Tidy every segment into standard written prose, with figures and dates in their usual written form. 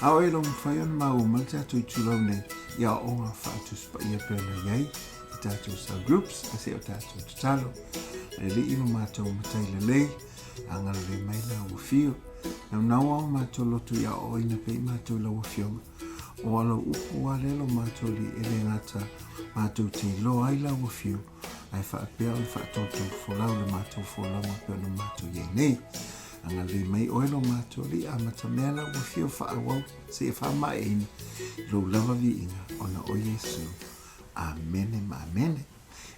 Ao e long whai on mau mal tātou tūlau nei ia o ngā whātus pa ia pēna iai i tātou sa groups a se o tātou tatalo e li ino mātou matai le lei angara le mai la ua fio nau nau au mātou lotu ia o ina pei mātou la ua fio o alo upu a lelo mātou li ele ngata mātou te lo ai la ua fio ai whaapea o whaatotu wholau le mātou wholau ma pēna mātou iei nei anga le mai oelo mātou li a matamea la ua fio whaawau se e whaama e ina lo lava vi inga ona o Yesu. Amene ma amene.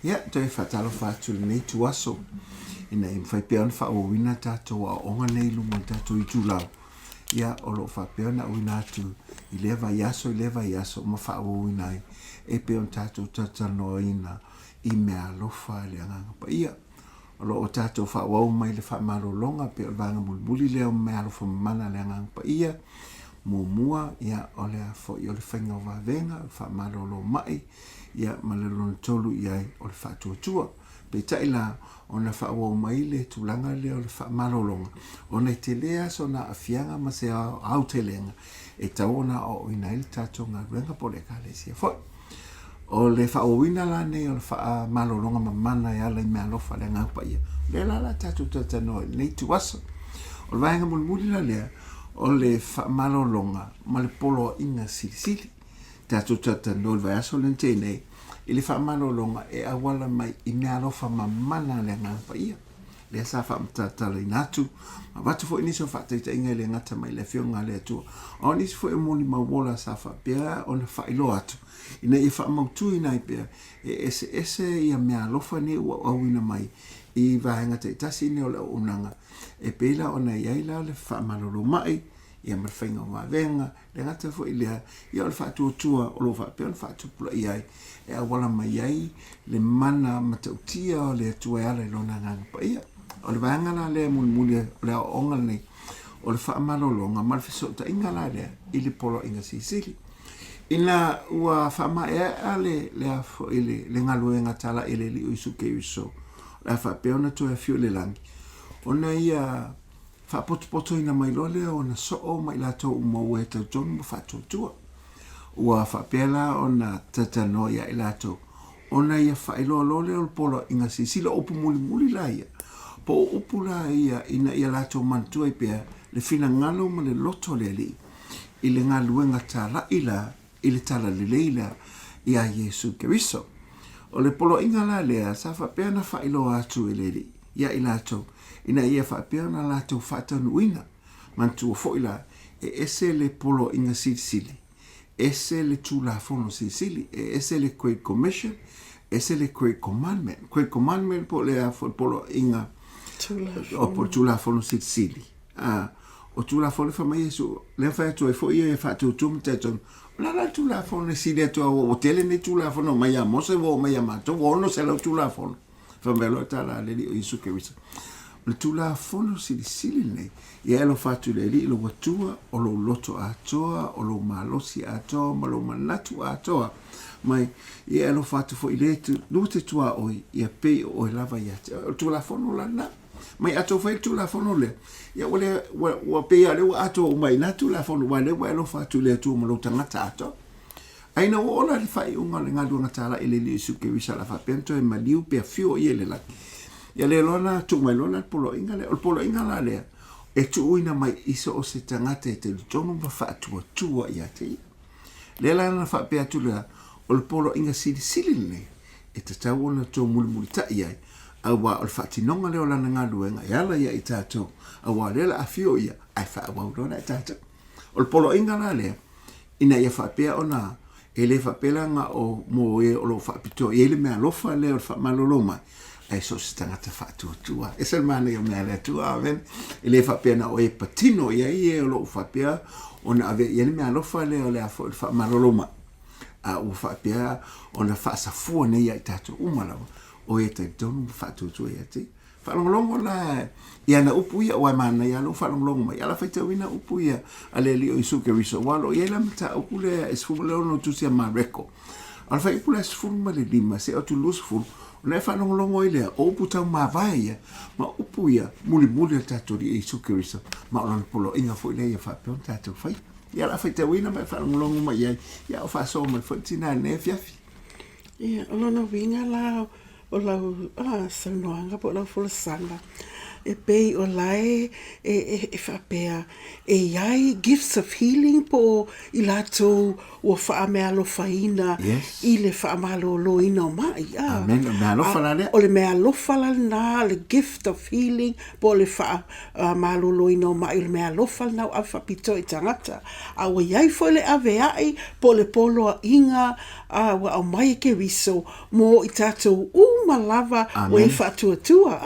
Ia, toi whatalo whātu le nei tuaso ina i mwhai peon whaawawina tātou a onga nei lumo tātou i tūlau. Ia, o lo whapeona uina atu i lewa iaso ma whaawawina ai e peon tātou tatano ina i mea lofa le anganga pa ia. Olo o tātou whaawau mai le whaamaro longa pe o vanga mulmuli leo me alofa mana le angang pa ia mua ia o lea fo i o le whainga o wavenga o whaamaro lo mai ia ma le lona tolu iai o le whaatuatua pe taila o na whaawau mai le tūlanga leo le whaamaro longa o nei te lea so na afianga ma se au te lenga e taona o ina ili tātou ngā ruenga po le ka le sia foi. O le whaowina la nei o le wha malolonga mamana e ala i mea lofa le ngaupa ia. Le la la tatu tatano nei tuasa. O le vaenga mulmuli la lea o le wha malolonga ma le Poloaiga Silisili. Tatu tatano le vaiaso le nei i le wha malolonga e awala mai i mea lofa mamana le ngaupa ia. Le sa wha mtatala i natu. Ma watu fo iniso wha teita inga le ngata mai le fionga le atua. O nisi fo e moni mawola sa wha pia o na wha ilo atu. Ina i wha mautu ina i pia e ese ia mea lofa ne ua awina mai i vahenga te itasi ne o le unanga e peila o na iaila le wha malolo mai ia marwhainga o venga le ngata fo i lea ia o le wha tuatua o lo wha pia o le wha tupula iai e awala mai iai le mana matautia o le atua ala i lona nganga pa ia o le vahenga la lea muli le o onga nei o le wha malolo nga malfiso ta inga la lea i le Poloaiga Silisili. Ina ua whama e ale lea fo ele le ngaluenga tala ele li uisuke uiso. La whapeona to e fio le langi. Ona ia whapotopoto ina mai lole ona soo mai lato umau e tau tonu ma whatotua. Ua whapela ona tatano ia i lato. Ona ia whaelo lole o Poloaiga Silisili opu muli la ia. Po upu la ia ina ia lato mantua i pia le fina ngalo ma le loto le li. I le ngaluenga tala ila i le tala le leila i a Yesu Keriso. O le Poloaiga la lea sa whapea na whailo atu e leli ia i lato ina ia whapea na lato whatanuina mantua foila e ese le Poloaiga Silisili ese le tūlafono Silisili e ese le Great Commission ese le Great Commandment po lea fo Poloaiga o po tūlafono Silisili o tūlafono wha mai Yesu le whaetu e fo ia e whaatutum tetonu la tūlafono sili atua o tele ne tūlafono mai a mose wo mai a mato wo no se la tūlafono fa melo tala le o Yesu Keriso le tūlafono Silisili nei ia elo fatu le li lo watua o lo loto atoa o lo malosi atoa ma lo manatu atoa mai ia elo fatu fo ile tu lute tua oi ia pe o lava ia tūlafono la na mai ato fai tūlafono le ia wale wa pe ale wa ato mai na tūlafono wale wa elo fatu le tu mo lo tangata ato aina ona le fai unga le ngadu ngata la ele le Yesu Keriso la fa pento e maliu pe fio ia le la Ia le lona tu mai lona Poloaiga le o Poloaiga la le e tuuina mai iso o se tangata e te tonu ma whaatua ia te ia. Le la na whaapea tu lea o le Poloaiga Silisili ne e te tau ona tō muli ta iai au wa o le whaatinonga leo lana ngā luenga e ala ia i tātou au wa lela a fio ia ai whaawaurona i tātou. O le Poloaiga la lea ina ia whaapea ona e le whaapela nga o mo e o lo whaapito e le mea lofa leo le whaamaloloma ai so se tangata whaatuatua. E sel mana ia mea lea tua aven e le whaapea na o e patino ia i e o lo whaapea ona ave ia le mea lofa leo le afo le whaamaloloma a o whaapea ona whaasafua nei ia i tātou umalawa o e te tonu whaatuatua ia te. Whalongolongo la ia na upu ia oai mana ia lo whalongolongo mai. Ala whaitau ina upu ia ale li o isuke riso walo ia la mata upu lea e sfuru leo no tusia ma reko. Ala whai upu lea sfuru ma le lima se o tu lu sfuru ona e whalongolongo ilea o upu tau ma vai ia ma upu ia muli a tātou li e isuke riso ma olana Poloaiga fo ilea ia whapeon tātou whai. Ia la whaitau ina mai whalongolongo mai ia o whaso mai whaitina ne fiafi. Ia olana winga la o lau saunoanga po lau fulasanga e pei o lai e whapea e iai gifts of healing po i lato o whaamea lo whaina i le whaamea lo loina o mai. Amen, o mea lofa la lea. O le mea lofa la na, le gift of healing po le whaamea lo loina o mai, o le mea lofa la nau a whapito i tangata. A o iai fo le aveai po le Poloaiga wa o mai ke riso mo i tātou malava o e whaatuatua.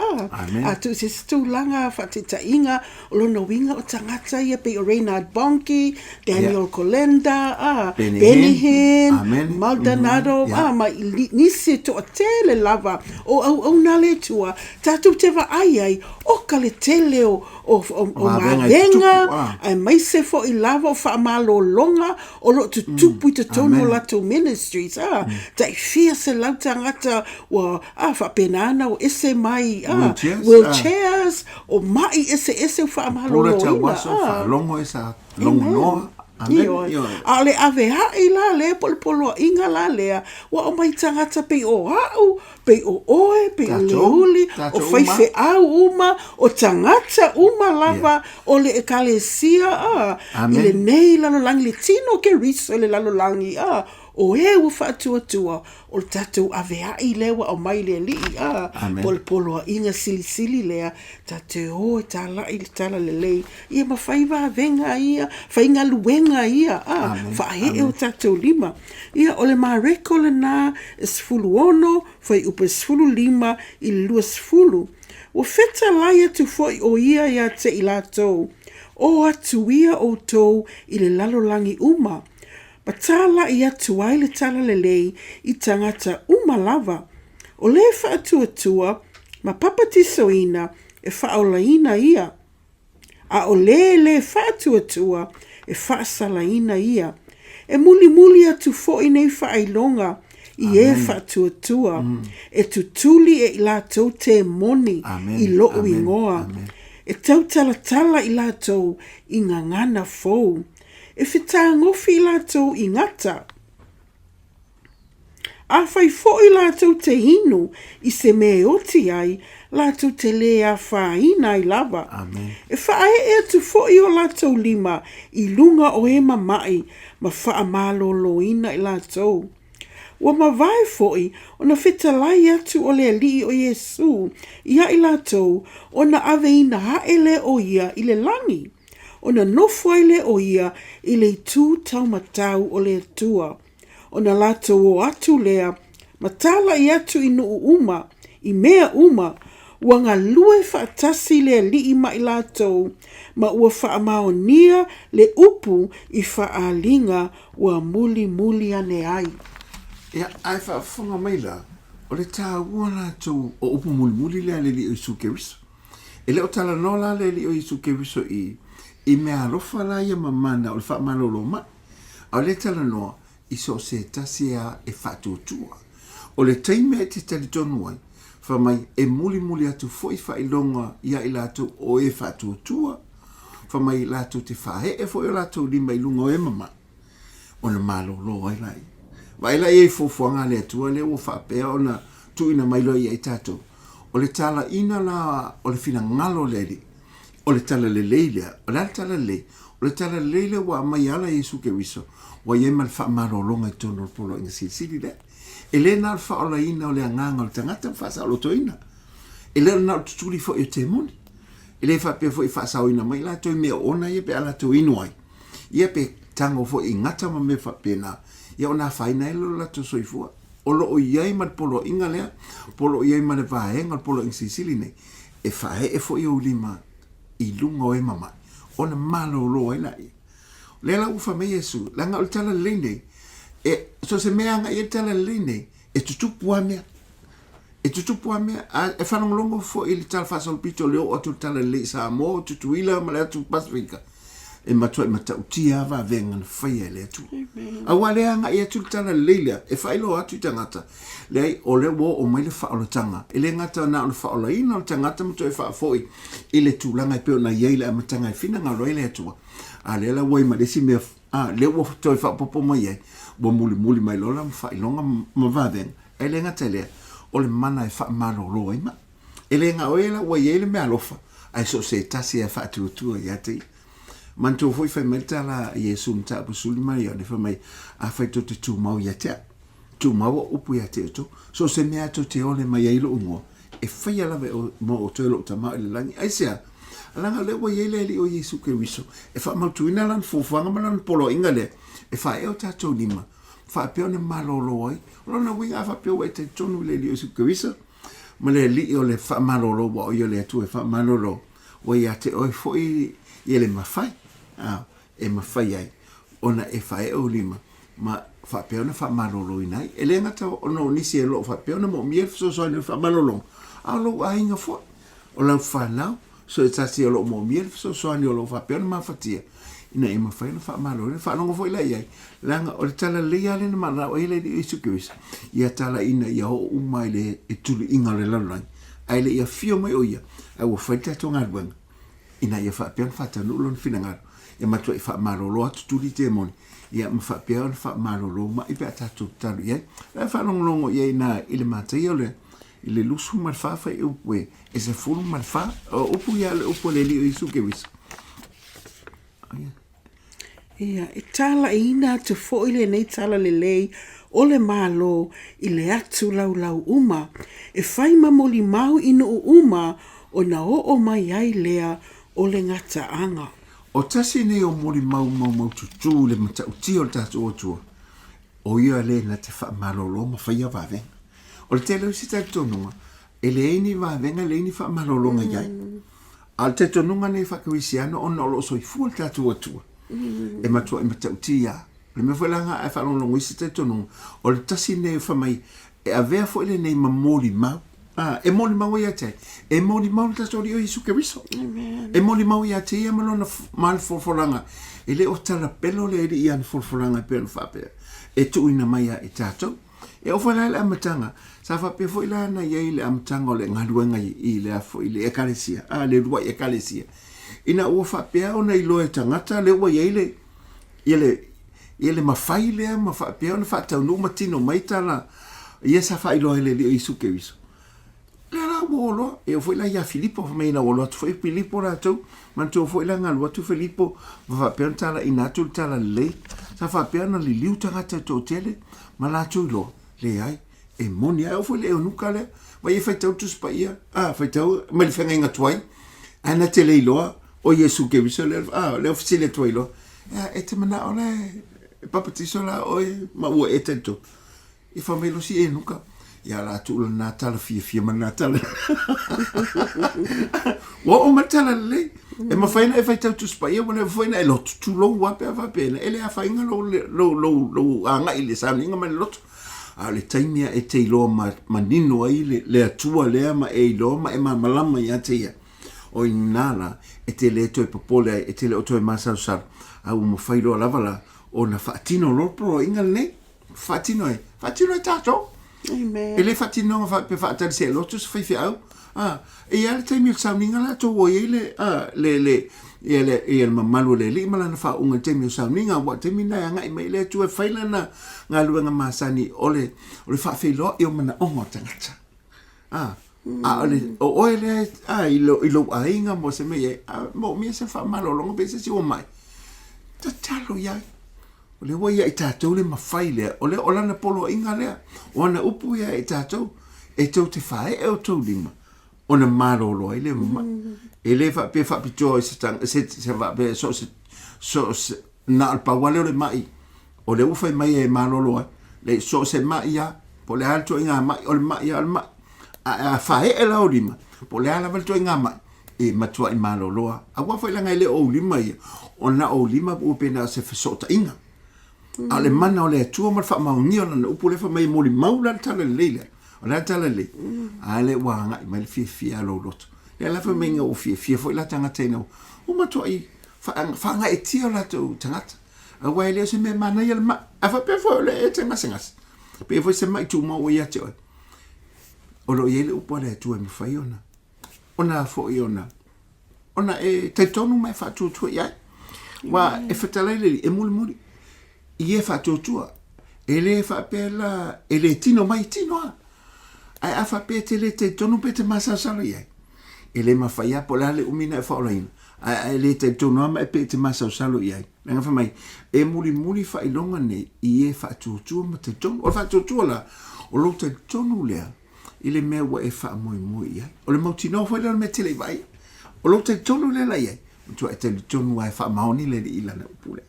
A tu se stulanga whaatitainga o lona winga o tangata ia pe o Reinhard Bonnke, Daniel Kolenda, Benny Hinn, Maldonado, ma nisi to a tele lava o nale tua, tātou te wa ai o ka le tele o Vaega, ai mai se fo i lava o whaamalo longa o lo tu tupu i te tono lato ministries. Tai fia se lau tangata wa whapenana o ese mai wheelchairs o mai ese whaamalo longa. Pura waso whaalongo esa longo noa. A le aveai la lea po le Poloaiga la lea wa o mai tangata pe o au, pe o oe, pe o leuli, o whaife au uma, o tangata uma lava o le ekalesia i le nei lalolangi le tino ke riso le lalolangi o e ua whaatuatua o le tatou aveai lewa o mai le li po le Poloaiga Silisili lea tatou o e tala i le tala le lei ia ma whaiva venga ia whainga luenga ia whae o tatou lima ia o le mareko le nā e sfulu ono whai upa sfulu lima i le lua sfulu o feta lai atu foi o ia te i latou o atu ia o tou i le lalolangi uma pa tala i atu ai le tala le lei i tangata umalava. O le whaatuatua, ma papatisoina e whaolaina ia. A o le whaatuatua e whaasalaina ia. E muli atu fo'i nei whaailonga i e whaatuatua. E tutuli e i lātou te moni i loo ingoa. E tautala i lātou i ngangana fou. E whitangofi lātou i ngata. A whai fo'i lātou te hinu i se me oti ai, lātou te lea whaina i lava. E whae e atu fo'i o lātou lima i lunga o e mamai ma whaamalo loina i lātou. Wa ma vai fo'i o na whitalai atu o le li o Yesu ia i lātou o na aveina haele o ia i le langi. O na nofoile o ia i le tū tau matau o le tua. O na lato o atu lea, matala i atu i nuu uma, i mea uma, ua ngā lue whaatasi le li i mai lato, ma ua whaamaonia le upu i whaalinga ua muli ane ai. Ia, ai whaafonga maila, o le tā ua lato o upu muli lea le li o Isu Keriso. E leo tala nola le li o Isu Keriso i mea alofa la ia mamana o le whaamalolo mai. O le tala noa i so se tasia e whaatutua. O le teime e te talitonu ai, whamai e muli atu foi whailonga ia i lato o e whaatutua. Whamai lato te whahe e foi o lato lima i lunga o e mama. O le malolo ai lai. Vai lai e fofuanga le atua le o whapea o na tuina mailo i ai tato. o le tala ina la o le fina ngalo leli o le tala le leile o le tala le o le tala leile wa mai ala Yesu ke wiso wa ye mal fa maro longa tono Poloaiga Silisili le ele na fa ola ina o le nganga o tangata fa sa lo toina ele na tutuli fo e temoni ele fa pe fo i fa sa ina mai la to me ona ye pe ala to inuai ye pe tango fo ingata ma me fa pena ye ona fa ina lo la to soifua o lo o iai ma Poloaiga lea polo iai ma le Vaega Poloaiga Silisili nei e fa e fo i o lima i lunga o e mama ona malo lo ai lai le la ufa me Yesu langa o tala lene e so se mea nga i tala lene e tutupu a mea e whanong longo fo i li tala fasol pito leo o tu tala le sa mo tutuila ma le atu Pasifika e matua e mata utia va venga na whaia le atu a wale anga i atu tala leila e whailo atu i tangata le o le wo o mai le whaola tanga e le ngata na o le whaola ina o tangata mato e wha foi i le tūlanga i peo na yeila a matanga i fina ngā roi le atua a le la wai ma le si mea le wo toi wha popo mai e wo muli mai lola ma whailonga ma va venga e le ngata lea o le mana e wha malo loa ima e le ngā oela wai e le mea lofa ai so se tasi e wha tuatua i ati manto foi fai melta la Yesu mta pusuli mai ne fa mai a fai to te tu mau ya te tu mau upu ya te to so se mea to te ole mai ilo ungo e fai ala mo o te lo tama le langi ai sia langa le wa yele li o Yesu ke wiso e fa mau tu ina lan fo fanga malan Poloaiga le e fa e o tato lima fa pe ona malolo ai lona winga fa pe o te tonu le li o Yesu ke wiso ma le li o le fa malolo wa o yo le tu e fa malolo wa ya te o fo i ele mafai e mawhai ai ona e whae o lima ma whapeona wha malolo inai e le ngata ono nisi e lo whapeona mo mie so so ni wha malolo a lo a inga fo o lau whanau so e tasi e lo mo mie so so ni o lo whapeona ma whatia ina e mawhai na wha malolo whanongo fo ilai ai langa o le tala lea le na mana o ile di isu kiwisa ia tala ina ia ho umai le e tulu inga le lalai ai le ia fio mai o ia ai wo whaita tonga ruanga ina ia whapeona whatanu ulon finangaro e matua i wha marolo atu turi te moni ia ma whapea o wha marolo ma i pia tatu taru iai e whanongonongo iai na i le matai o le i le lusu marwha e upu e se fulu marwha o upu ia le upu le li o isu ke wisa ia e tala ina te fo ile nei tala le lei o le malo i le atu lau uma e whai mamoli mau ino uma o na o mai ai lea o le ngata anga o tasi nei o mori mau tutu le mata uti o le tatu o tua. O ia le na te wha malolo ma whaia wawenga. O le telo si te tonunga, e le eini wawenga le eini wha malolonga iai. Al te tonunga nei whakawisiano o nolo soi fua le tatu o tua. E matua e mata uti ia. Le me whalanga e whalongongo isi te tonunga. O le tasi nei whamai, e a vea fo ele nei ma mori mau. E moli mau ia te. E moli mau ta sori o Yesu Keriso. E moli mau ia te ia malona mal forforanga. E le o tala pelo le eri ian forforanga pelo whapea. E tu ina mai a e tatou. E o whalai le amatanga. Sa whapea fo ila na iei le amatanga o le ngaruanga i le afo i le ekalesia. Le rua i ekalesia. Ina ua whapea o na ilo e tangata le ua iei le ia le mawhai lea ma whapea o na whatau no matino maitala. Ia sa whai loa le li o Yesu Keriso. La wolo e foi la ia Filippo me na wolo tu foi Filippo la tu man tu foi la ngal tu Filippo va pensa la inatu tala le sa fa pena li liu tanga te tele ma la tu lo le ai e monia o foi le nuka le va e fa tu spa ia fa tu ma le fenga nga tuai ana tele lo o Yesu ke viso le le officiel tuai lo e te mana ole papa ti sola o ma wo etento e fa me lo si e nuka ia la tu na tala fia mana tala o matala le e ma faina e fai tu spa ia wona faina e lot tu lo wa pe va pena ele a fainga lo anga ile sa ninga ma lot a le taimia e te lo ma nino ai le atua le ma e lo ma e ma malama ia te ia o inala e te le to popole e te le to masa sa a mo failo lavala o na fatino lo pro inga ne fatino tato Amen. Ele fatino fa pe fa tal se lotus fa fi au e ia le taimi sa ninga la to o ele ele mamalu le li mala na fa unga taimi sa ninga wa taimi na nga mai le tu e faila na nga luanga masani ole fa fe lo e mana o tangata o ele ilo ainga mo se me mo mi se fa malo longo be se o mai ta talo ya o le wa ya tatou le mafai le o le ola na polo inga le ona upu ya tatou e tau te fae e o tau lima ona malo lo ile ma ele fa pe fa pito se va be so na al pawale le mai o le ufa mai e malo lo le so se mai ya po le alto inga mai o le mai al mai a fae e la lima po le ala valto inga mai e matua i malo loa a wa foi langa ile o lima ia ona o lima u pena se fesota inga ale mana o le tua mal fa maungi ona na upu le fa mai moli maula tala leile o la tala le ale wanga i mal fia lo lot le la fa menga o fia foi la tanga tena o matua i fa nga e tio la tu tangata a wa ile se me mana ia ma a fa pe fo le e tanga sengas pe foi se mai tu mo o ia te o lo yele upo le tu mi fai ona fo ona e te tonu mai fa tu ia wa e fatalele e muli ie fa tu ele fa pela ele tino mai tino a fa pe te tonu pe te masa salo ia ele ma fai po la le umina e fa olaina ele te tonu mai pe te masa salo ia nga fa mai e muli fa ilonga ne ie fa tu ma te tonu o fa tu la o lo te tonu le ile me wa e fa moi ia o le mautino foi le me tele vai o lo te tonu le la ia tu e te tonu wa fa maoni le ila na pule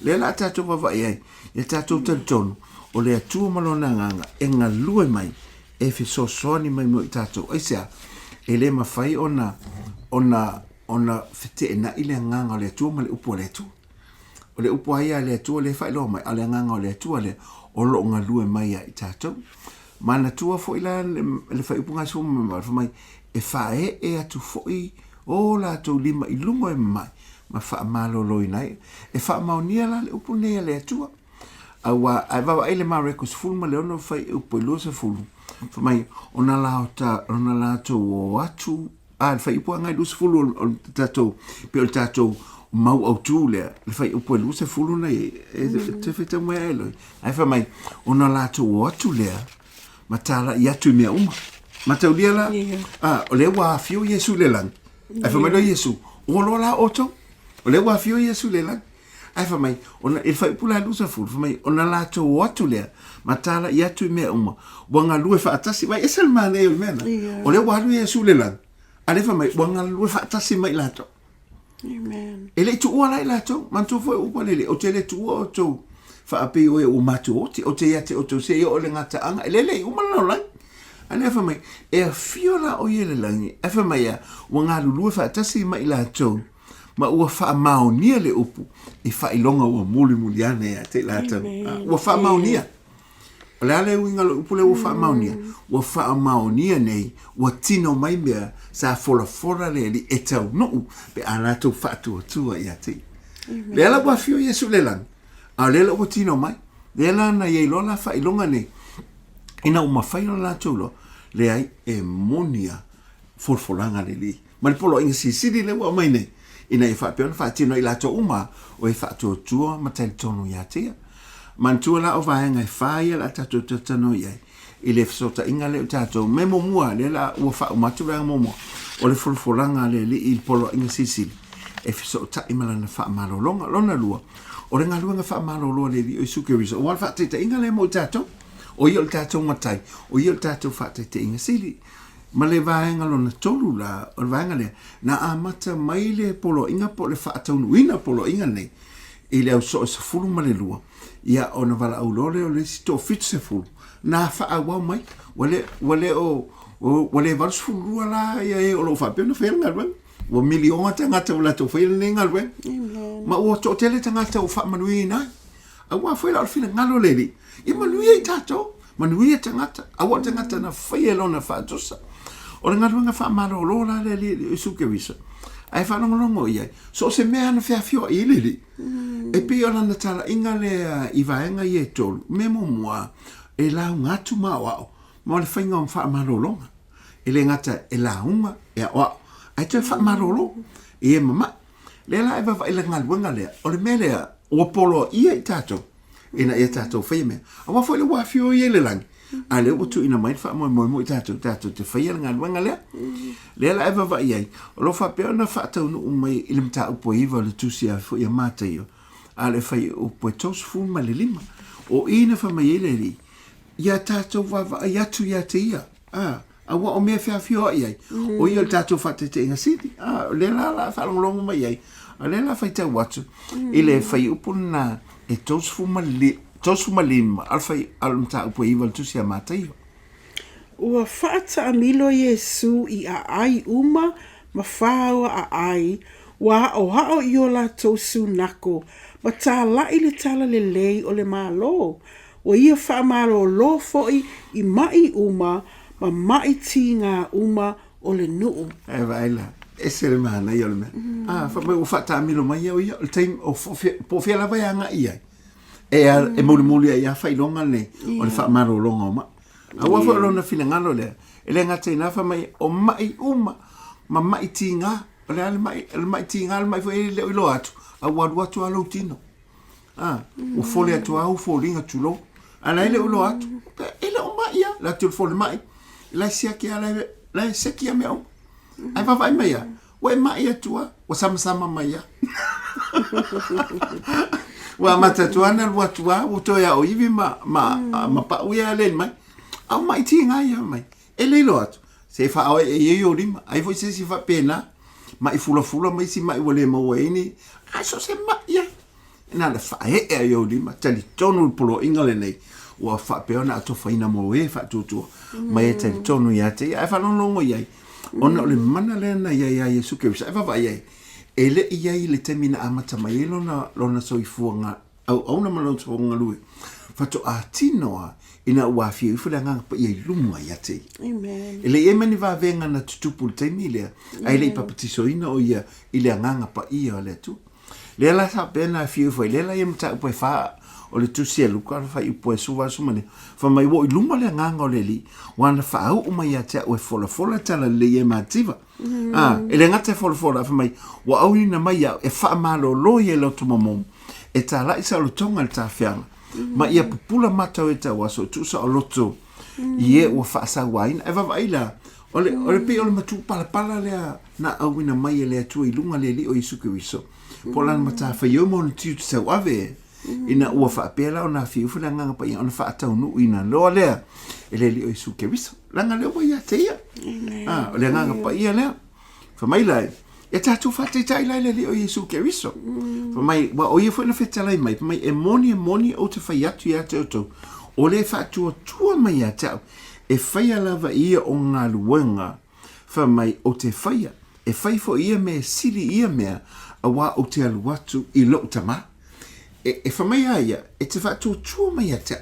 le la tato va ia e tato te tonu o le tu malona nganga e nga lue mai e fi so soni mai mo tato o sia ele ma fai ona fete na ile nganga le tu ma le upo le tu o le upo ia le tu le fai lo mai ale nganga le tu le o lo nga lue mai ia tato mana tua fo ila le fai punga so mai e fae e atu foi o la to lima i lungo e mai ma fa malo loi nai e fa maunia la le upune le tua awa ai va ele ma recus full ma le ono fai upo lo se full mai ona la to o atu al fai upo ngai lu se full o tato pe o tato mau au tu le fai upo lo se full nai te fete mo elo ai fa mai ona la to o atu le matala ia tu mea matau lia la o le wa fio Yesu le lang ai fa mai Yesu o lo la oto o le wa fio Yesu le lang ai fa mai ona il fa pula lusa fu fa mai ona la to watu le matala ia tu mea wanga lue fa atasi mai esel mane o mena o le wa lu Yesu le lang ale fa mai wanga lue fa atasi mai la to amen ele tu wala la to man tu fo upa le o te le tu o to fa ape o matu o te ia te o te se o le ngata anga lele o mana la ane fa mai e fiola o yele langi e fa mai wanga lulu fa tasi mai la to ma o fa maonia le upu e fa ilonga o muli ane te la to o fa maonia o le ale winga lo upu le o fa maonia nei o tino mai mea sa fola le li etau no pe ana to fa tu ia te le ala wa fio Yesu le langi a lela o tino mai lela na ye lola fa ilonga ne ina uma fa la tulo le ai e monia forfolanga le li mal Poloaiga Silisili le wa mai ne ina e fa pe fa tino ila to uma o e fa to tua matel tonu ya tia man tu la o Vaega e fa ia la tato tano ia ile sota inga le tato memo mua le la o fa ma tu va momo o le forfolanga le il Poloaiga Silisili e sota imala na fa malolonga lona lua o renga luanga fa malo le di suke riso o fa te inga le mo tato o yo tato matai o yo tato fa te inga sili ma le Vaega lona tolu la o Vaega le na amata mai le Poloaiga po le fa tonu ina Poloaiga nei ile au so fulu ma le lua ia ona vala au lole o le sto fit se fulu na fa awa mai wale vals fulu la ia o lo fa pe no fe ngalwa o miliona tangata o la to fe ngalwa ma o to tele tangata o fa manui na awa foi la fina ngalo leli e manui tato manui tangata awa tangata na fe lona fa tosa o ngalo nga fa malo lo la leli suke wisa ai fa longo ia so se me ana fe afio ile e pe ona na tala inga le i Vaega ye tolu memo moa e la ngatu ma wa mo le fainga on fa malo longa ele ngata e la unga e o ai te fa malo e mama le la e va ile ngalwenga le o le mele o polo ia tato ina ia tato fe me awa foi le wa afio ile lang A le o tu ina mai fa mo tatou te whaia ngā luenga lea. Lea la ewa vai ai. O lo whapea na whaatau no mai ilim ta upo iwa le tusi a fo ia mātai o. A le whai upo e tos fu ma le lima. O ina wha mai ele ri. Ia tatou wawa ai atu ia te ia. A wa o mea whea whio ai. O ia tatou whate te inga siti. Le la whalonglongo mai ai. A le la whai tau watu. I le whai upo na e tos fu ma le Tosu malima, alfai alumta upo iwa tusi a mātai. Ua whaata amilo Yesu I a ai uma, ma whaua a ai, wa hao hao I o la tosu nako, ma tā lai le tala le lei o le mālo. Wa ia wha mālo lo foi I mai uma, ma mai ti ngā uma o le nuu. E waila, e sere mahana I o le mea. Wha whaata amilo mai au ia, o le taim o po whiala vai anga I ai. E muli ai a whailonga le o le whaamaro longa o ma. A wafa lona whina ngalo lea. E le ngata ina wha mai o mai uma, ma mai ti ngā. O le mai ti ngā, le mai fo e leo ilo atu. A wadu atu a lau tino. O fole atu au folinga tulo. A la ele ulo atu. Ele o mai ia, la tu fole mai. La siaki a la seki a mea o. Ai wawai mai ia. Wa e mai atua, wa sama mai ia. Wa matatuana watua utoya o ivi ma pa uia len mai au mai ti ngai mai ele lo atu se fa o e yo lima ai foi se si fa pena mai fula mai si mai wole mo ni a so se mai ya na le fa e yo lima tali tonu Poloaiga le nei wa fa pe ona to fa ina mo e fa tutu mai tali tonu ya te ai fa no longo ia ona le mana le na ia Yesu ke sa fa vai ele ia I le temina amata mai lona soifuanga au na malo soifuanga lui fato a tinoa ina ua fiu fulanga pa ia lunga ia te Amen. Ele e mani va venga na tutupu le temile ai le papatiso ina o ia ile nganga pa ia le tu le la sa pena fiu foi le la ia mta po fa o le tusi lu ka fa I po suva sumane fa mai wo lunga le nganga o le li wana fa au mai ia te o fola tala le ia mativa ele ngata fola fa mai wa au ina mai e fa malo lo ye lo tu momom e tala isa lo tonga ta fianga ma ia pupula mata o ta waso tu sa loto ie o fa sa wain e va vaila ole pe ole matu pala le na au ina mai le tu I lunga le li o Yesu Kristo pola mata fa yo mon tu sa wave ina ua fa pela ona fiu fulanga pa ona fa tau nu ina lo le ele li o Yesu Kristo langa le o ia te ia ole nganga pa ia le fa mai lai e tatu fa te tai lai le o Yesu Kristo fa mai wa o ia foi na feta lai mai e moni o te fa yatu ya te to ole fa tu mai ya te e fa lava ia o ngā luenga fa mai o te fa e fa fo ia me sili ia mea a wa o te alu watu I lo tama e fa mai ia e te fa tu mai ya te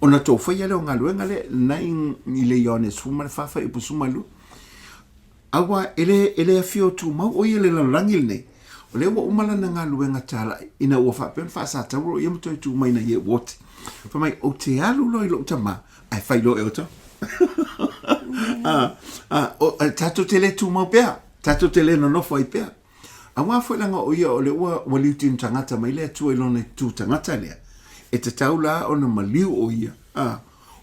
ona to fa ia le o ngā luenga le nai I le Ioane suma le fa I pusumalu awa ele afio tu mau o ile la langil nei o le wa umala na ngā luenga tala ina ua fa pen fa sa tauro ia mto tu mai na ye wote fa mai o te alu lo I lo tama ai fai lo e o to tato tele tu mau pea tato tele no foi pea awa foi langa o ia o le ua waliuti tangata mai le tu ilone tu tangata lea e te taula o na maliu o ia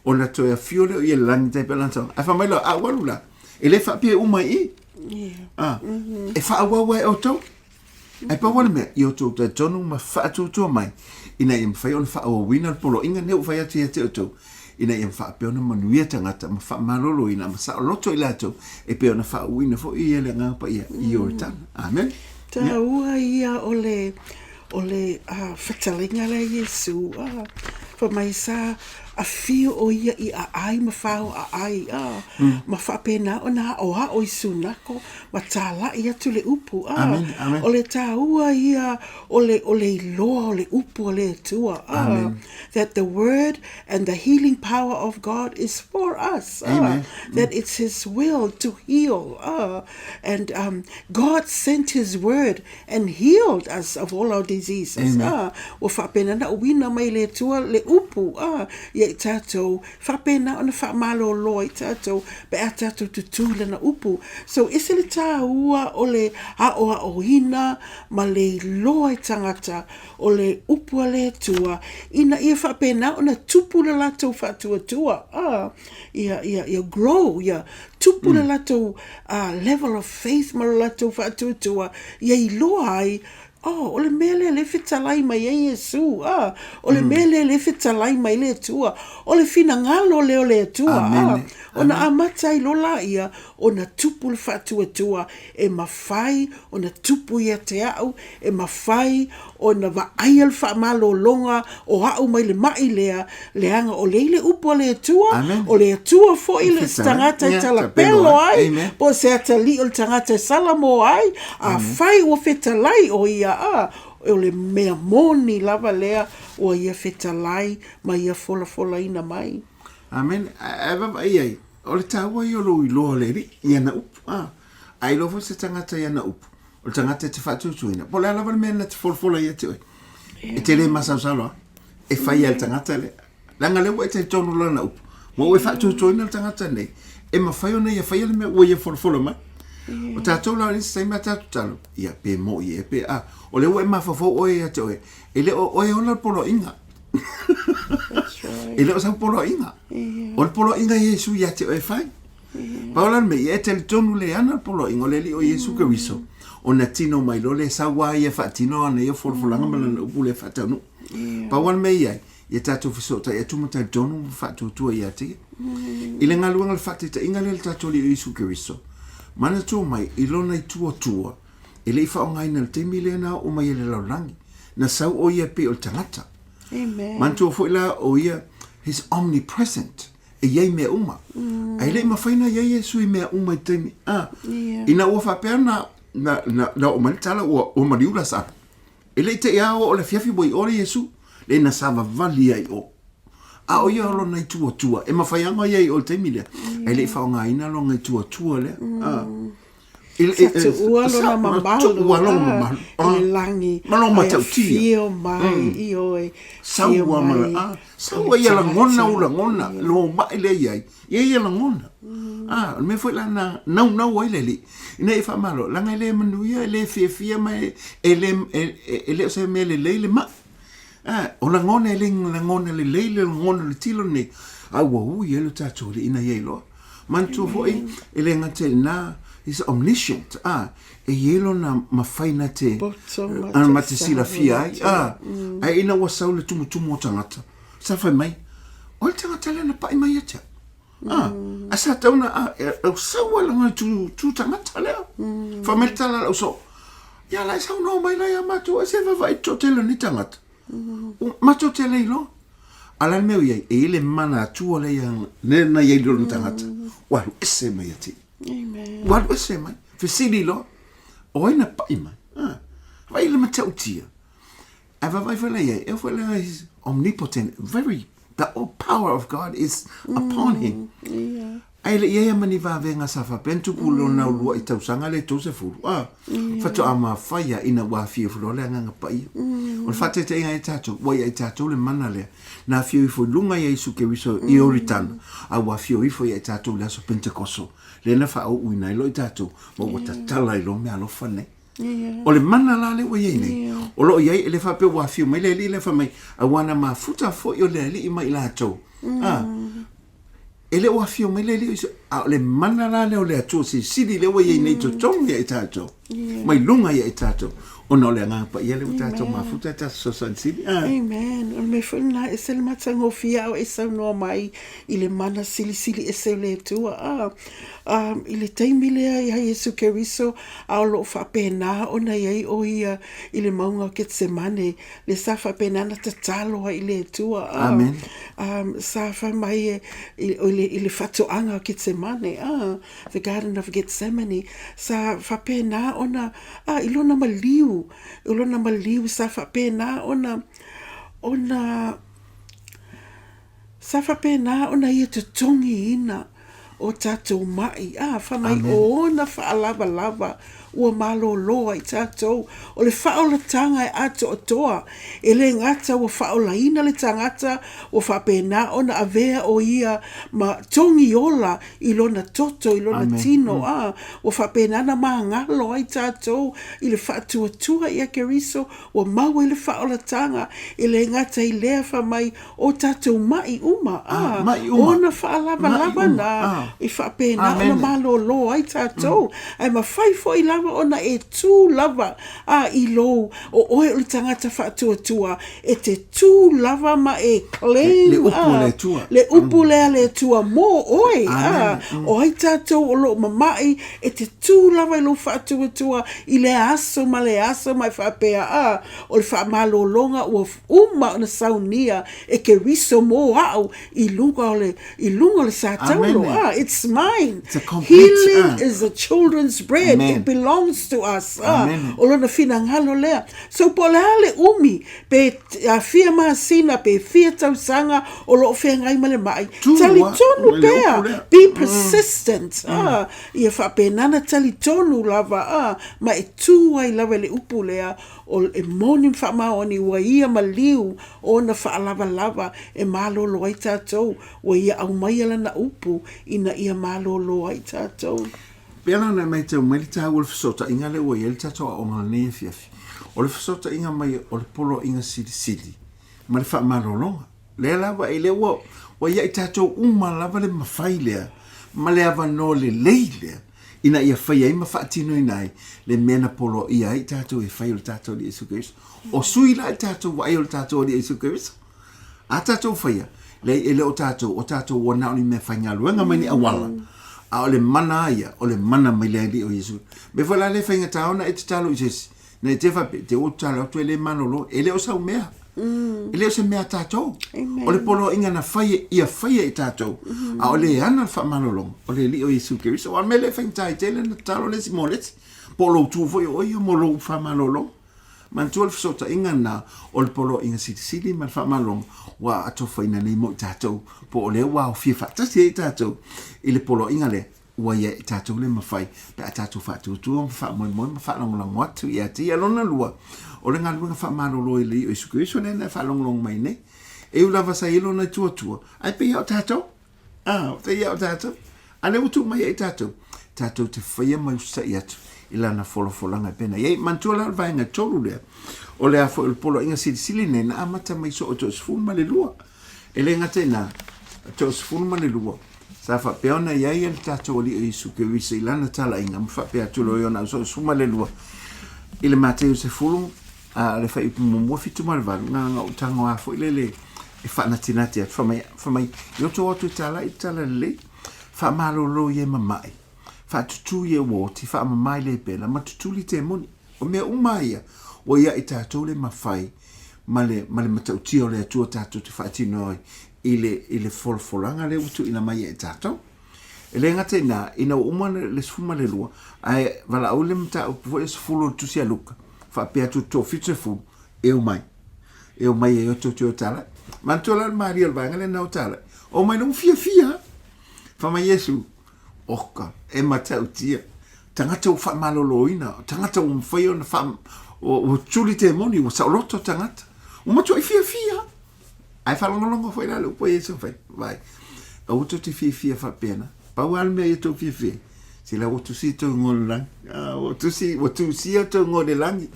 o na to ia fio le ia langi te pelanta ai fa mai lo walula ele fa pia umai e fa awa o to ai pa wala me yo to te tonu ma fa to mai ina im fa on fa o wina Poloaiga ne o fa te to ina im fa pe ona manuia tangata ma fa malolo ina ma sa loto I lato e pe ona fa wina fo ia le nga pa ia I ortan amen Ta ua ia ole whatalinga le Yesu fa mai sa a fio o ia I a ai ma whao a ai ma whapena o na o ha o Isu nako ma tala ia tu le upu o le ta ua ia o le iloa o le upu o le tua that the word and the healing power of God is for us that it's His will to heal and God sent His word and healed us of all our diseases o whapena na uina mai le tua le upu, ia I tātou, whapena ona whamalo loa I tātou, pe a tātou tutule na upu. So, ese le tā ua o le o hina, ma le loa I tangata, o le upu a le tua, ina ia whapena ona tupu le latou whatua, ia grow, ia tupu le latou level of faith ma le latou whatua, ia I loa ai, o le mele le fitalai mai e Yesu, o le mele le fitalai mai le tua, o le fina ngalo le o le tua, ona amata I lola ia, ona tupu le whatua e mawhai, ona tupu ia te au, e mawhai, ona vaai al whamalo longa, o hau mai le mai lea, leanga o leile upo le tua, o le tua fo I le tangata I tala pelo ai, po se ata li o le tangata salamo ai, a whai o fetalai o ia, o le mea moni lava lea, o ia fetalai, ma ia fola ina mai. Amen. Eva ai. O le taua I o lo I loa le ri, ia na upu. Ai lofo se tangata ia na upu. O le tangata te whatutuina. Po le alawa le mea na te folfola ia te oi. E te le masau e whai al tangata le. Langa lewa e te tonu la na upu. Mo e whatutuina le tangata nei. E ma whai ona ia whai ale mea ua ia folfola mai. O tātou lau nisi sai mea tātou talo. Ia pe mo I e pe O le ua e mawhafo oe ia te oi. E le oe ona polo inga. E leo sa polo inga. O le polo inga Yesu ia te oe whai. Paola me ia te tonu le ana polo inga le li o Yesu Keriso. O na tino mai lo le sa wa ia whaatino ana ia forfolanga mala na upu le whaatanu. Paola me ia tātou fisota ia tumata tonu whaatutua ia te. I le ngaluanga le whaatita inga le tātou li o Yesu Keriso. Mana tō mai I lona I tua. E le I whaongaina le te milena o mai le laulangi. Na sau o ia pe o le tangata. Amen. Mantua fo ila o ia he's omnipresent. E iei mea uma. Ai le mawhaina iei Yesu I mea uma I teimi. Ina ua whapea na o manitala o mariula sa. E le te ia o le fiafi boi ore Yesu. Le na sava vali ai o. A o ia lo na I tua. E mawhaianga iei o le teimi lea. Ai le whaonga ina lo ngai tua lea. Ua lona mamalu. Ua lona mamalu. I langi. Malong matau tia. Fio mai I oe. Saua mala. Saua ia la ngona ula ngona. Lo mai le iai. Ia la ngona. Me foi la na nau ai le li. Ina I whamalo. Langa I le manuia, I le fia mai, e le se me le leile ma. O la ngona e le ngona le leile, la ngona le tilo ne. Aua ui e lo tātou le ina iei loa. Mantua foi, e le ngate na, is omniscient. E yelo na mawhaina te mate sila fia ai. Ai ina wasau le tumu o tangata. Sa whai mai. O le tangata le na pai mai atea. A sa tauna au saua langa tu tangata lea. Whametala lau so. Ia lai sau no mai lai a matua. Se wawai totele ni tangata. Matotele ilo. Ala meu iei. E ile mana atua le yang. Nena iei lo ni tangata. Walu ese mai ati. Amen. Walu ese mai. Fesili lo. O ina pai mai. Vai le matau tia. Ava vai fele iei. E fele is omnipotent. The power of God is upon him. Ai le ia mani va venga sa fa pentu pulo na lua I tau sanga le tau se furu. Fatu ama faya ina wa fia furu le nga pai. O fatu te inga I tatu, wa I tatu le mana le. Na fia I fo lunga ia Yesu Keriso I oritan. A wa fia I fo ia tatu le so Pentekoso. Le na fa au uina I lo I tatu. Mo wa tatala I lo me alo fane. O le mana la le wa iei nei. O lo iei ele fa pe wa fia mai le li le fa mai. A wana ma futa fo I o le li I mai la tau. Ele wa fio mai le le mana la le o le atu si sidi le wa iei nei to tongi I tato. Mai lunga I tato. O no le ngapa ia le tato ma futa ta so san sidi. Amen. O me funa e sel matango fia o e sa no mai I le mana silisili e se le tua. I le taimi lea I Yesu Keriso a lo whapena o na iei o ia I le maunga Getsemane le sa whapena na tatalo I le tua. Amen. Sa whamai I le whatoanga Getsemane. The Garden of Gethsemane. Sa whapena o na ilona maliu sa whapena sa whapena ona ia te tongi ina o tātou mai. Whamai o na whaalava ua maloloa i tātou. O le whaolatanga e ato o toa. E le ngata ua whaolaina le tangata ua whapena o na avea o ia ma tongi ola i lona toto, i lona tino. Ua whapena na mahangalo ai tātou i le whaatuatua i a keriso ua mau i le whaolatanga e le ngata i lea whamai o tātou mai uma. O na whaalava na i whapena o na maloloa ai tātou. Ai ma whaifo i lava ona e tū lava i lo o oe o le tangata whaatuatua e te tū lava ma e claim le upu le tua mō oe o ai tātou o lo mamai e te tū lava i lo whaatuatua i le aso ma e whapea o le whaamalolonga ua uma o na saunia e ke riso mō au i lunga o le sātaulo. It's mine. Healing is the children's bread. It belongs to us. O lona finangalo lea. So po le hale umi pe fia masina pe fia tausanga o lo whengai male mai. Tali tonu pea. Be persistent. Ia whapenana tali tonu lava. Ma e tūai lava le upu lea o e moni whamaoni ua ia maliu o na whaalava e malolo ai tātou ua ia au mai ala na upu ina ia malolo ai tātou. Pela na mai tau mai tā ua le whasota inga le ua ia le tātou a onga ne fiafi. O le whasota inga mai o le Poloaiga Silisili. Ma le whaamalolonga. Le lava e le ua ia i tātou uma lava le mawhai lea. Ma le ava no le lei lea. Ina ia whai ai ma whaatino inai le mena polo ia i tātou e whai o le tātou li Jesu Christ. O sui la i tātou wa ai o le tātou li Jesu Christ. A tātou whaia. Le ele o tātou wana o ni me whaingaluenga mai ni awala. A o le mana ia, o le mana mai le li o Jesu. Me whala le whainga taona e te talo i Jesu. Na e te whape, te o talo atu e le manolo, ele o sau mea. Ele o se mea tātou. O le polo inga na whaia, ia whaia i tātou. A o le ana wha manolong, o le li o Jesu Christ. O me le whainga tele na talo le si moleti. Polo tu foi o ia molo wha manolong. Man tuol fsota inga na o le Poloaiga Silisili man wha malong wa ato whaina nei mo i tātou po o le wa o fia whatasi e tātou i le Poloaiga le wa ia i tātou le mawhai pe a tātou whatutua ma wha moi ma wha longlong watu i ati alona lua o le ngaluenga wha malolo i le i o Isu Kristo ne na wha longlong mai ne e u lava sa ilo na tua ai pe ia o tātou te ia o tātou ane utu mai i tātou te whaia mai usa i atu ila na folanga pena. Iei, mantua la vaenga tolu lea. O lea fo il Poloaiga Silisili ne na amata mai so o tosfun ma le lua. E le ngate na tosfun ma le lua. Sa fa peona iei el tato oli o Isu ke wisa ilana tala inga. Mfa pea tulo iona so suma le lua. Ile Mateo se fulung le fa ipu mumua fitu malvalu. Nga utango a fo ile le e fa natinati at. Famai yoto watu itala le fa malolo ye mamai. Fa tutu ye woti fa mamai le pena ma tutuli te moni o mea umaia o ia i tātou le mawhai male matautia o le atua tātou te whaatino ile folanga le utu ina mai e tātou e le ngate na ina umane le sfuma le lua ai wala au le mta upo e sfulo tusi aluka fa pea tu to fitu fu e umai e oto tio tala mantola Maria vanga le nau tala o mai non fia fa mai Yesu oka e matautia tangata u whamaloloina tangata u mwhaio na o tuli te moni o saoloto tangata o matua i fia ai whalongolongo whai lalo upo Yesu whai vai a uto te fia whapena pau almea e tau fia sila o tusi tau ngole langi o tusi tau ngole langi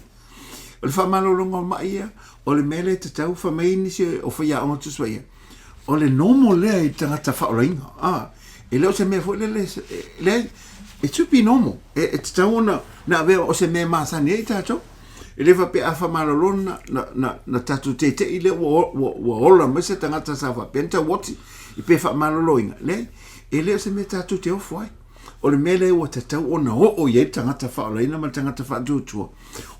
o le whamalolongo maia o le mele te tau whamaini si o whaia o tuswaia o le nomo lea i tangata whaorainga e leo se mea fwele le it should be normal e te tau na vea o se mea masani e tātou e lewa pe a whamalolona na tātou te i le wa ola mai se tangata sa whapenta wati i pe whamaloloinga le e leo se mea tātou te ofwai o le mea le ua te tau o na o ye tangata whaolaina ma tangata whaatutua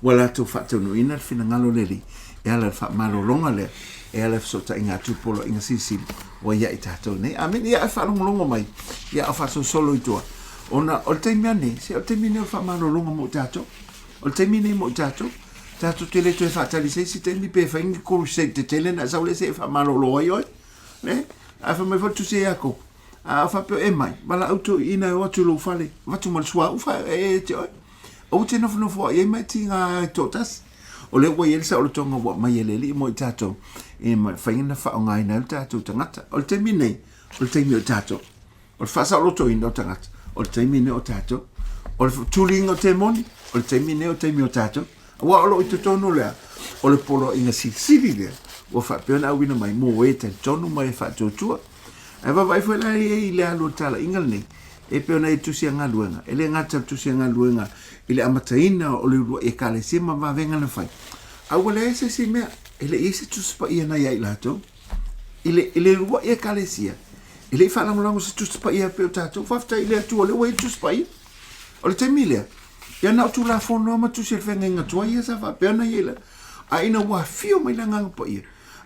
wala tau whaataunuina le whina ngalo leli e ala whamalolonga le e ala fsota inga tu Poloaiga Silisili wa ia i tātou nei. Amen, ia e whalongolongo mai, ia a whaso solo i tua. Ona, o le teimia nei, se o teimia nei o whamalolonga mo tātou, o le teimia nei mo tātou te le tu e whaatali se, si teimi pe whaingi kuru se te tele na saule se e whamalolo ai oi, ne? A whamai whatu se ako, fa pe e mai bala auto ina o tu lo fale va tu mal swa ufa e te o te no fo e mai tinga totas o le wa yel sa o tonga wa mai ele li mo tato e mai fa ina fa nga ina tato tangata o te mine o te mi tato o fa sa lo to ina tangata o te mine o tato o tuling o te moni o te mine o te mi tato wa o to tono le o le Poloaiga Silisili le o fa pe na wina mai mo e te tono mai fa tua e va vai foi la e le alo tala ingal nei e pe ona e tusi nga luenga e le ngata tusi nga luenga ile amataina o le e kale sima va venga na fai a wale se si me ele ese tusi pa ia na ia ilato ile rua e kale sia ile fa la mo se tusi pa ia pe tato fa fta ile tu le we tusi pa ia o le temile ya na tu la fono ma tusi el venga nga tua ia sa va pe ona ia a ina wa fio mai la nga pa ia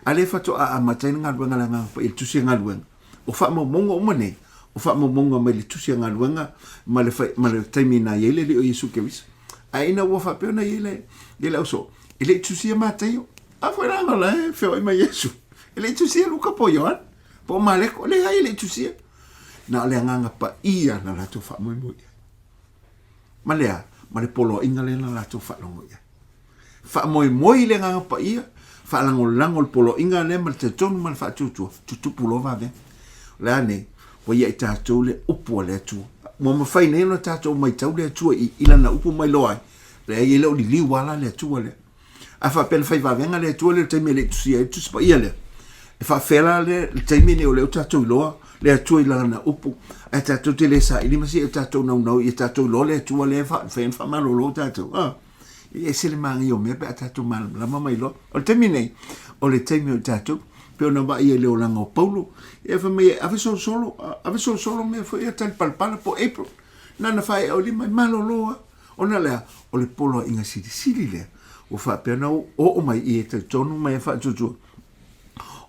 ale fa to a amataina nga luenga la nga pa il tusi nga luenga o fa mo mongo o mane o fa mo mongo mai le tusi nga luenga ma le taimina yele le o Yesu Kewis a ina wo fa pe na yele so ele tusi ma tayo a foi la ngala fe o mai Yesu ele tusi lu ka po yoan po male ko le ai le tusi na le nga pa ia na la to fa mo ma le Poloaiga le na la to fa lo ia fa mo le nga pa ia fa lango le Poloaiga le ma te tonu ma fa tu pulo va ve la ne wa ia tatou le upu le tu mo ma fai nei no tatou mai tau le tu I la na upu mai loai le ia le o li wala le tu le a fa pel fai va venga le tu le te me le tu sia tu spa ia le e fa fela le te me ne o le tatou loa le tu la na upu a tatou te le sa ili ma si tatou no ia tatou lo le tu le fa ma lo tatou e se le mangi o me pe tatou mal la mama i lo o te me nei o le te me tatou pe ona va ia le olanga o Paulo e fa me ave solo me foi tal palpala po April na fai o lima malo loa ona le o le Poloaiga Silisili le o fa pe na o mai e te tonu mai fa tutu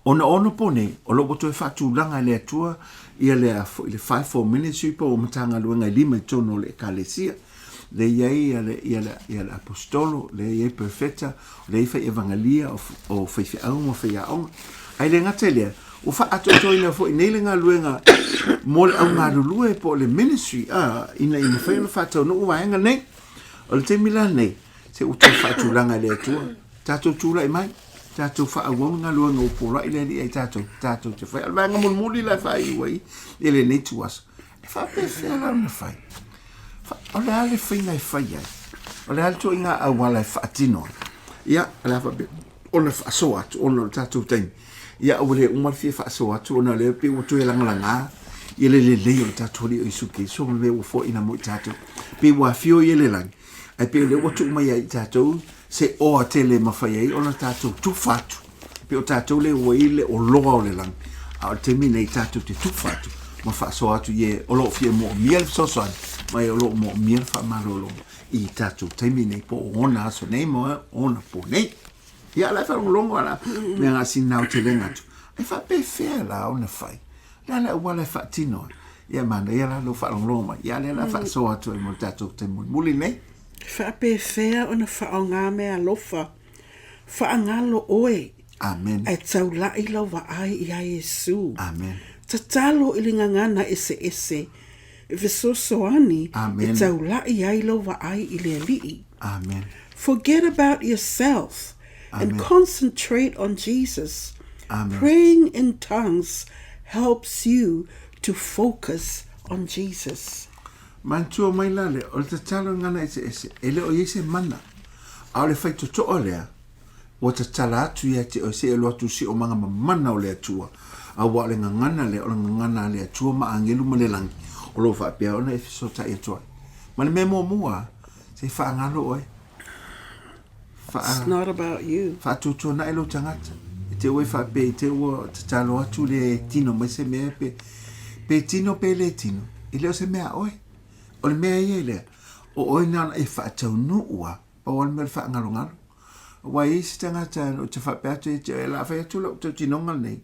ona pone o lo boto fa tu langa le tua ia le 5 minutes po o matanga luenga lima tonu le kalesia le ia le apostolo le ia perfetta le fa evangelia o fa au ai le ngata le o fa atoto ina fo inele nga luenga mo au nga lue po le ministry ina fa fa to no wa nga nei o le te mila nei se o te fa tu langa le tu tato tu la mai tato fa au nga luenga o po la ile ai tato te fa alba nga mo li la fa I wai ile nei tu as e fa pe fe la na fa o le ale fa ina fa ia o le alto inga a wala fa tino ia ala fa be o le fa so at o no tato tem ia o le umar fie fa so atu ona le pe o tu langa ile le o tato li o isuke so me o fo ina mo tato pe wa fio ile lang ai pe le o tu mai ai tato se o tele mafai ona tato tu fatu pe o tato le o ile o loa o le lang a termine tato te tu fatu ma fa so atu ye o lo fie mo miel so mai o lo mo miel fa malolo I tato termine po ona so nei mo ona po nei ia la fa un longo ala me nga sinau te lenga tu e fa pe fe la ona fai la wala fa tino ia manda ia la lo fa longo ia la fa so atu mo tato te muli nei fa pe fe ona fa nga me alofa fa ngalo oe amen ai tau la I lo va ai ia Yesu amen tatalo ilingangana ese Visosoani amen tau la ai lo va ai ile li amen forget about yourself Amen. And concentrate on Jesus. Amen. Praying in tongues helps you to focus on Jesus. Mantua mai lale, o te talo ngana ese, ele o yese mana. A o le fai to o lea, o te tala atu ia te o se elo atu si o manga mana o lea tua. A wa le ngana le, o le ngana lea tua ma angelu ma le langi. O lo fa pia ona e fiso ta ia tua. Ma le memo mua, se fa angalo oe. It's not about you. Fa tutu na elo tangata. Te oe fa pe, te o te talo atu le tino, ma se mea pe. Pe tino pe le tino. Ile o se mea oe. O le mea ie lea. O oe nana e fa tau nu ua. Pa o le mea fa ngalo ngalo. Wa isi tangata o te fa pe atu e te e la fa atu la uto tinonga nei.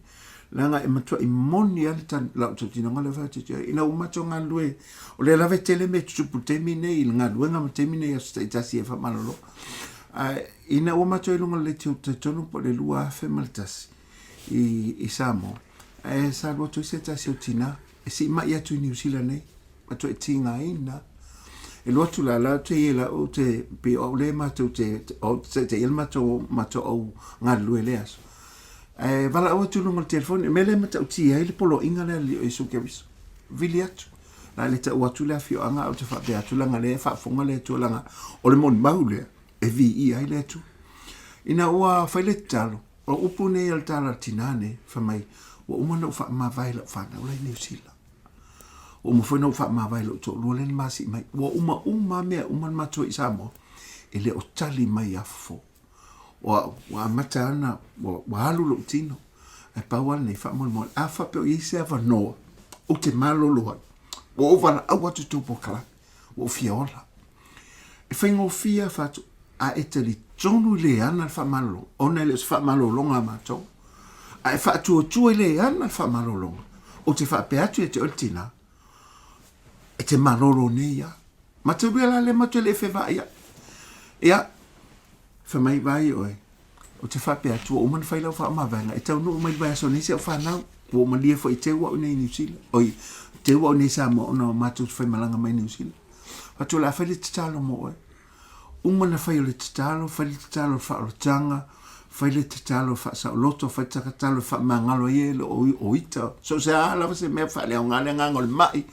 Langa e matua I moni ale tan la uto tinonga le fa te ina umato ngalue. O le lave tele me tupu temi nei. Il ngalue nga temi nei a itasi e fa malolo. Ina o mato e lunga le te tonu po le lua afe maltasi I Samo sa lo tu se ta se tina e si mai atu New Zealand nei ma tu e tinga ina e lo tu la te ela o te pe o le ma tu te o te el ma tu o nga lu ele aso vala o tu no telefone me le ma tu ti ele polo inga le li so ke vis viliat la le te o tu la fio anga o te fa be atu la ngale fa fonga le tu la o le mon maule e vi ai le tu ina o fa le talo o upune el tala tinane fa mai o umana fa ma vai la fa na le New Zealand o mo foi no fa ma vai lo to lo len masi mai o uma me ma to isamo ele o tali mai afo o matana o halu lo tino e pa wal nei fa mo afa pe i se va no o te malo lo o va a what to pokala o fiola e fengo fia fa a etali tonu le ana fa malo ona le fa malo longa ma to a fa tu le ana fa malo longa o te fa pe atu e te ultina e te maroro nei ia. Ma te uela le ma te le fe vai ia. Ia, fe mai vai oe. O te whape atua, o man whai lau wha ma vanga. E tau no mai vai aso nese o whanau. O man lia fo i te ua o nei New Zealand. Oi, te ua o nei sa mo ona mātou whai malanga mai New Zealand. Watu la whai le te talo mo oe. Umana whai le te talo, whai le te talo wha o tanga, whai le te talo wha sa o loto, whai taka talo wha mangalo i ele o ita. So se ala se mea wha leo ngale ngangol mai.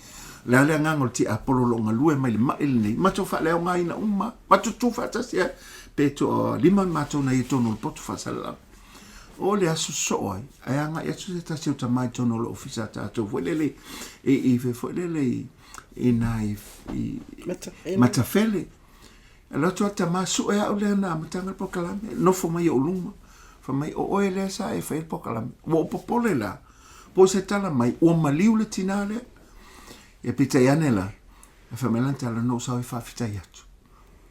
La le ngangol ti apolo lo ngalue mai le mai nei mato fa le ngai na uma mato tu fa tasia peto lima mato na ito no pot fa sala o le aso so ai anga ya tu ta se ta mai tono lo ofisa ta to volele e volele e nai mata fele la tu ta ma su e o le na matanga po kalame no fo mai o luma fa mai o ele sa e fa po kalame o popole la po se tala mai o maliu le tinale e pita yanela e famelanta la no sa fa fita yatu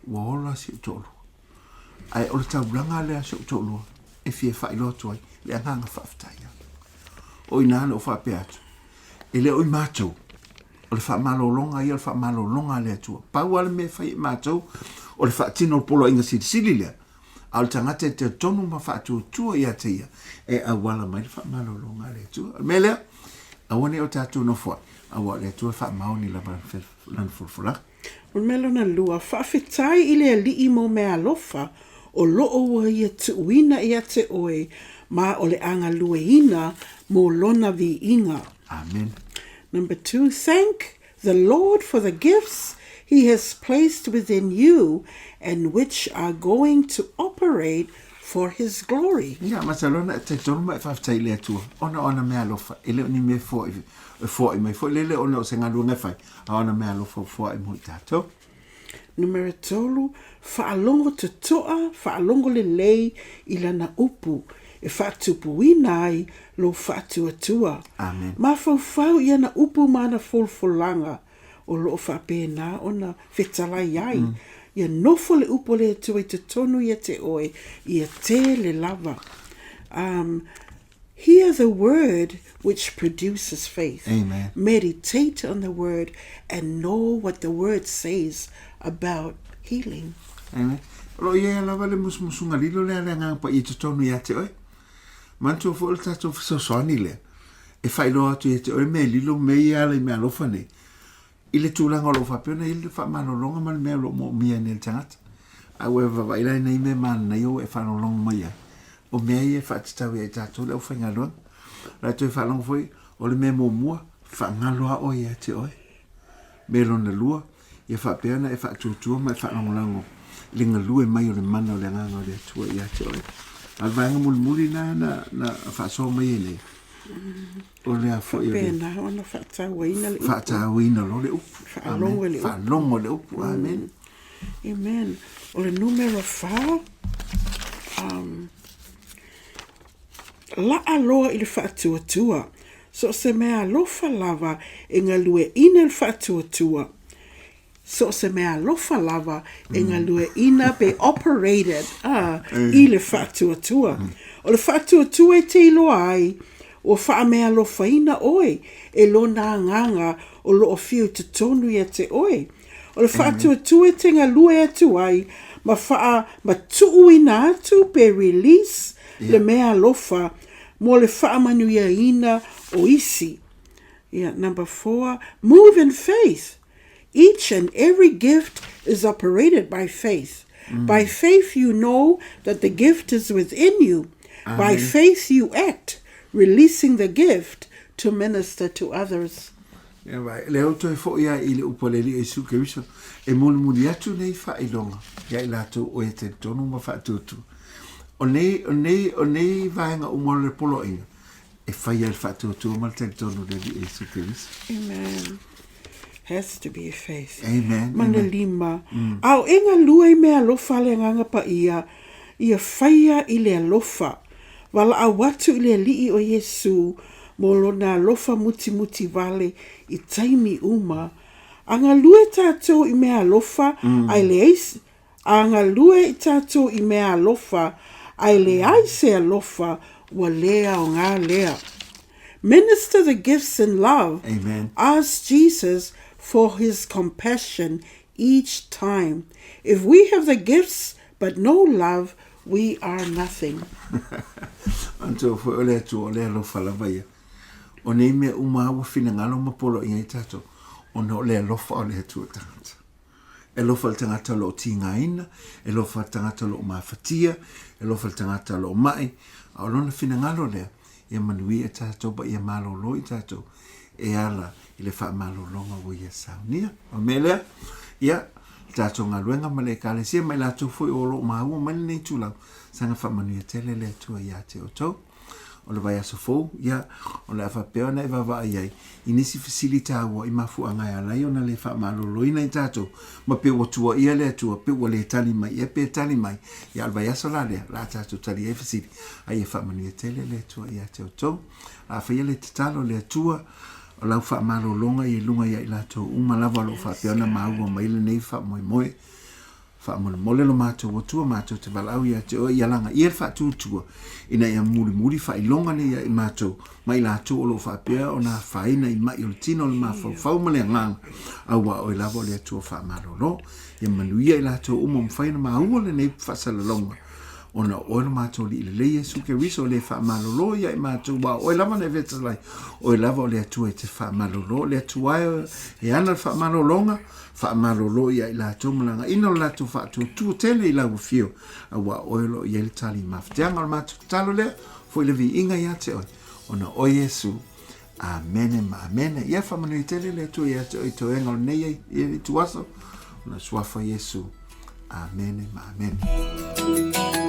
wola si tolo ai o ta blanga le so tolo e fie fa ilo toi le nganga fa fita ya o ina no fa peatu e le o macho o le fa malolonga ia le fa malolonga le tu pa wal me fa macho o le fa tino Poloaiga Silisili le al tangata te tonu ma fa tu ia te ia e a wala mai le fa malolonga le tu mele a wone o tatu no fo awa le tu fa mauni la lan fulfula o melona lua fa fitai ile li mo me alofa o lo o ia tu wina ia te oe ma o le anga lueina mo lona vi inga. Amen. Number 2, thank the Lord for the gifts he has placed within you and which are going to operate for his glory. Ya masalona te tonu mai fa fitai le tu ona me alofa ele ni me fo i mai fo lele ona o se ngalu ngai fai ona me alofa fo i mo tato. Numero 2, whaalongo te toa, whaalongo le lei i lana upu, e whaatupu inai lo whaatu atua. Amen. Ma whau i ana upu mana fulfulanga, o lo whapena ona whetalai ai. Ia nofo le upu le atua i te tonu i te oe, i a te le lava. Hear the word which produces faith. Amen. Meditate on the word and know what the word says about healing. Amen. Lo ia lava le musmusunga lilo le nga pa i te tonu ia te oe. Manto fo le tato so soni le. E fai lo atu i te oe me lilo me ia le me alofa ne. I le tūlanga lo whapena i le whamalolonga man mea lo mo mia ne le tangata. Awe wawaila nei me man na yo e whamalolonga mai ai. O mea i e whaatitau i tātou le au whaingalua. Rai toi whalonga foi, o le mea mō mua, whaangaloa o i a te oe. Me lona lua, i e whapeana e whaatutua mai whaangolango. Le ngalua mai o le mana o le nganga o le atua i a te oe. Al vaenga muli na whaasoa mai e nei. O le a fo i o le. Pena, ona whaatauina le upu. Whaatauina lo le upu. Whaalongo le upu. Whaalongo le upu, amen. Amen. O le numero 4, la aloa i le whaatuatua. So se mea lofa lava e ngalue ina le whaatuatua. So se mea lofa lava e ngalue ina be operated i le whaatuatua. O le whaatuatua e te iloa ai o wha mea lofa ina oe e lo nā nganga o lo o fiu te tonu ia te oe. O le whaatuatua e te ngalue atu ai ma tuu ina atu pe release le mea lofa mo le whaamanuiaina o isi. Yeah, number 4, move in faith. Each and every gift is operated by faith. By faith you know that the gift is within you. Amen. By faith you act, releasing the gift to minister to others. Ia vai, leo toi fo ia I le upoleli e suke wiso, e muli atu nei whailonga, ia I lato o e te tonu ma whaatutu. O nei vaenga umolo le Poloaiga, e whai al whaatutu ma te tonu le li e suke wiso. Amen. Has to be faith. Amen. Mana lima. Au inga lua I mea alofa le nganga pa ia whaia I le alofa. Wala a watu I le lii o Yesu, mo lona alofa muti vale I taimi uma. Anga lue tātou I mea alofa, ai le eis. Anga lue tātou I mea alofa, ai le aise alofa, wa lea o ngā lea. Minister the gifts in love. Amen. Ask Jesus for his compassion each time. If we have the gifts but no love, we are nothing. Anto fo ole atu ole alofa la vai. O nei mea umawa fina ngalo ma Poloaiga I tatou. Ona ole alofa ole atu tangata. E lofa le tangata lo tingaina, e lofa le tangata lo mafatia, e lofa le tangata lo mai. A olona fina ngalo lea, ia manui e tatou ba ia malolo I tatou. E ala I le wha malolonga wo ia saunia. O melea, ia, tatou ngaluenga ma le kalesia, mai latou foi olo maua, mai le nei tulau. Sanga wha manui e tele le atua ia te o tau. O le vai aso fou, ia, o le awha peo na eva waa iai. Inisi fasilita ua I mafu angai alai, ona le wha maloloina I tatou. Ma pe ua tua ia le atua, pe ua le tali mai, ia pe tali mai. Ia al vai aso la lea, la tatou tali e fasili. Ai e wha manui e tele le atua ia te o tau. A wha ia le tatalo le atua, o lau wha malolonga I lunga ia I latou. Uma lava lo wha peo na maua maile nei wha moe moe. Wha mole lo mātou o tua mātou te walau ia te o ialanga ia wha tūtua ina ia muri wha ilonga ni ia I mātou mai lātou o lo wha pia o nā whaina I mai o le tino le mawhau ma le ngang aua o I lava o le atua wha marolo ia manuia I lātou umo mwhaina maua le nei whasalalonga o na o le mātou li le leia suke riso le wha marolo ia I mātou wa o lava ne vetalai o lava o le atua I te wha marolo le atua e ana wha marolonga fa malolo ia I lātou malanga ina o lātou fa tu tele I lau fio a wa oilo I le tali mafteanga o mātou talo lea fo I le vi inga ia te oi ona o Yesu amene ma amene ia fa manu I tele le tu ia te oi to enga o nei I tuaso ona suafa Yesu amene ma amene